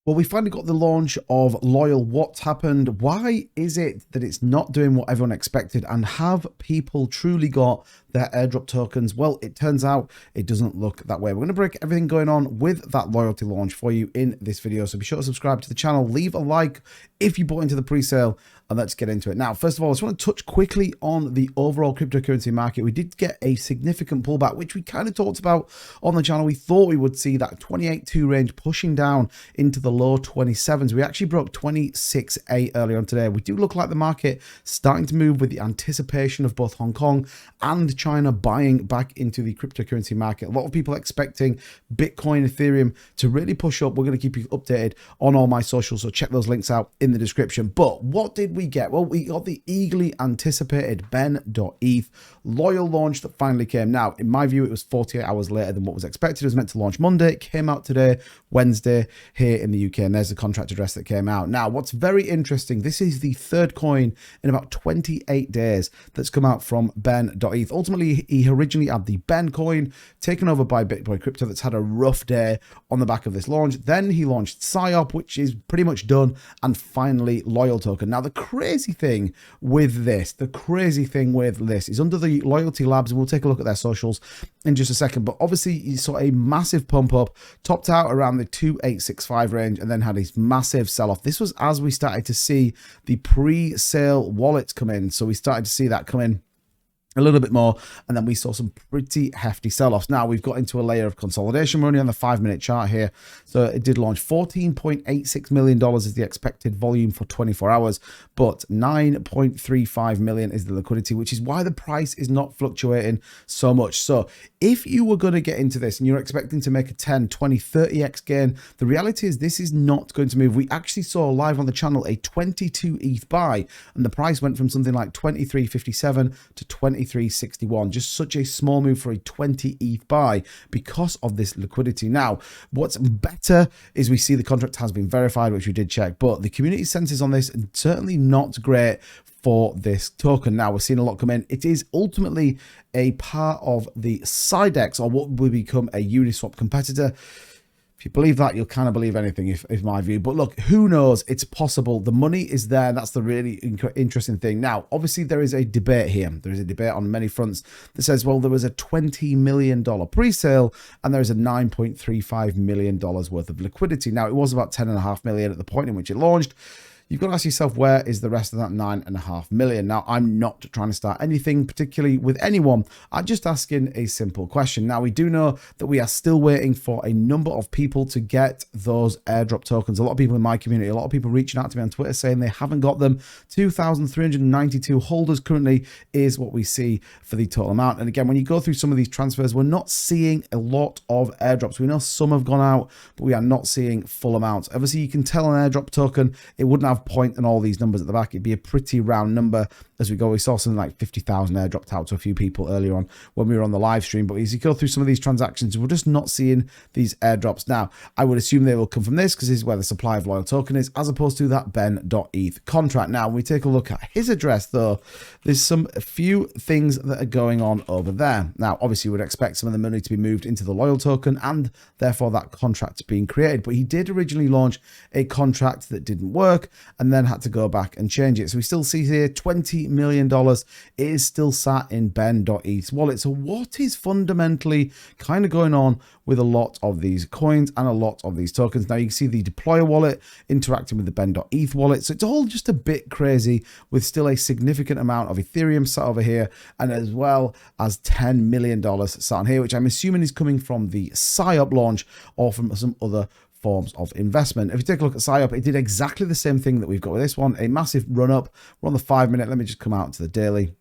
Well, we finally got the launch of Loyal. What's happened? Why is it that it's not doing what everyone expected? And have people truly got their airdrop tokens? Well, it turns out it doesn't look that way. We're going to break everything going on with that loyalty launch for you in this video. So be sure to subscribe to the channel, leave a like if you bought into the pre-sale, and let's get into it. Now, first of all, I just want to touch quickly on the overall cryptocurrency market. We did get a significant pullback, which we kind of talked about on the channel. We thought we would see that 28.2 range pushing down into the low 27s. We actually broke 26.8 earlier on today. We do look like the market starting to move with the anticipation of both Hong Kong and China buying back into the cryptocurrency market. A lot of people expecting Bitcoin, Ethereum to really push up. We're going to keep you updated on all my socials, so check those links out in the description. But what did we get? Well, we got the eagerly anticipated ben.eth Loyal launch that finally came. Now, in my view, it was 48 hours later than what was expected. It was meant to launch Monday. It came out today, Wednesday, here in the UK, and there's the contract address that came out. Now, what's very interesting, this is the third coin in about 28 days that's come out from ben.eth. Ultimately, he originally had the Ben coin taken over by Bitboy Crypto that's had a rough day on the back of this launch. Then he launched PSYOP, which is pretty much done, and finally Loyal token. Now, the crazy thing with this is under the Loyalty Labs, and we'll take a look at their socials in just a second, but obviously you saw a massive pump up, topped out around the 2865 range, and then had this massive sell-off. This was as we started to see the pre-sale wallets come in, so we started to see that come in a little bit more, and then we saw some pretty hefty sell-offs. Now we've got into a layer of consolidation. We're only on the 5-minute chart here, so it did launch. $14.86 million is the expected volume for 24 hours, but 9.35 million is the liquidity, which is why the price is not fluctuating so much. So if you were going to get into this and you're expecting to make a 10, 20, 30x gain, the reality is this is not going to move. We actually saw live on the channel a 22 ETH buy, and the price went from something like 23.57 to 23.61. Just such a small move for a 20 ETH buy because of this liquidity. Now, what's better is we see the contract has been verified, which we did check, but the community census on this is certainly not great for this token. Now we're seeing a lot come in. It is ultimately a part of the Sidex, or what will become a Uniswap competitor. If you believe that, you'll kind of believe anything, if my view. But look, who knows? It's possible. The money is there. That's the really interesting thing. Now, obviously, there is a debate here. There is a debate on many fronts that says, well, there was a $20 million pre-sale and there is a $9.35 million worth of liquidity. Now, it was about $10.5 million at the point in which it launched. You've got to ask yourself, where is the rest of that 9.5 million? Now, I'm not trying to start anything particularly with anyone. I'm just asking a simple question. Now, we do know that we are still waiting for a number of people to get those airdrop tokens. A lot of people in my community, a lot of people reaching out to me on Twitter saying they haven't got them. 2,392 holders currently is what we see for the total amount. And again, when you go through some of these transfers, we're not seeing a lot of airdrops. We know some have gone out, but we are not seeing full amounts. Obviously, you can tell an airdrop token, it wouldn't have point and all these numbers at the back. It'd be a pretty round number as we go. We saw something like 50,000 airdropped out to a few people earlier on when we were on the live stream, but as you go through some of these transactions, we're just not seeing these airdrops. Now, I would assume they will come from this because this is where the supply of Loyal token is, as opposed to that ben.eth contract. Now, when we take a look at his address though, there's a few things that are going on over there. Now, obviously, you would expect some of the money to be moved into the Loyal token and therefore that contract being created, but he did originally launch a contract that didn't work and then had to go back and change it. So we still see here $20 million is still sat in ben.eth's wallet. So what is fundamentally kind of going on with a lot of these coins and a lot of these tokens? Now you can see the deployer wallet interacting with the ben.eth wallet. So it's all just a bit crazy, with still a significant amount of Ethereum sat over here, and as well as $10 million sat on here, which I'm assuming is coming from the PSYOP launch or from some other forms of investment. If you take a look at PSYOP, it did exactly the same thing that we've got with this one, a massive run up. We're on the 5-minute. Let me just come out to the daily.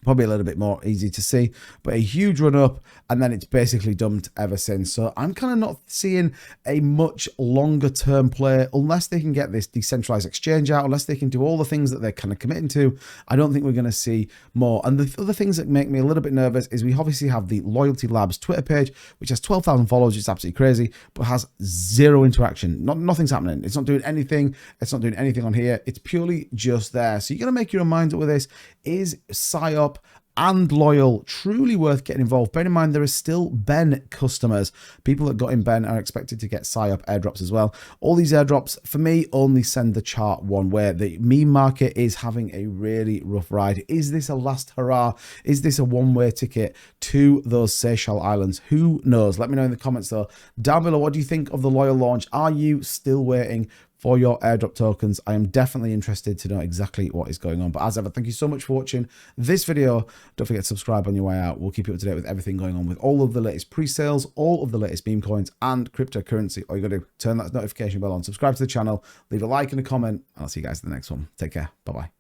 Probably a little bit more easy to see, but a huge run up, and then it's basically dumped ever since. So I'm kind of not seeing a much longer term play unless they can get this decentralized exchange out, unless they can do all the things that they're kind of committing to. I don't think we're going to see more. And the other things that make me a little bit nervous is we obviously have the Loyalty Labs Twitter page, which has 12,000 followers, which is absolutely crazy, but has zero interaction. Nothing's happening. It's not doing anything. It's not doing anything on here. It's purely just there. So you're going to make your own mind up with this. Is PSYOP and loyal, truly worth getting involved. Bear in mind, there are still Ben customers. People that got in Ben are expected to get PSYOP airdrops as well. All these airdrops, for me, only send the chart one way. The meme market is having a really rough ride. Is this a last hurrah? Is this a one-way ticket to those Seychelles Islands? Who knows? Let me know in the comments though. Down below, what do you think of the loyal launch? Are you still waiting for your airdrop tokens? I am definitely interested to know exactly what is going on. But as ever, thank you so much for watching this video. Don't forget to subscribe on your way out. We'll keep you up to date with everything going on with all of the latest pre-sales, all of the latest meme coins and cryptocurrency. All you got to do, turn that notification bell on, subscribe to the channel, leave a like and a comment, and I'll see you guys in the next one. Take care. Bye-bye.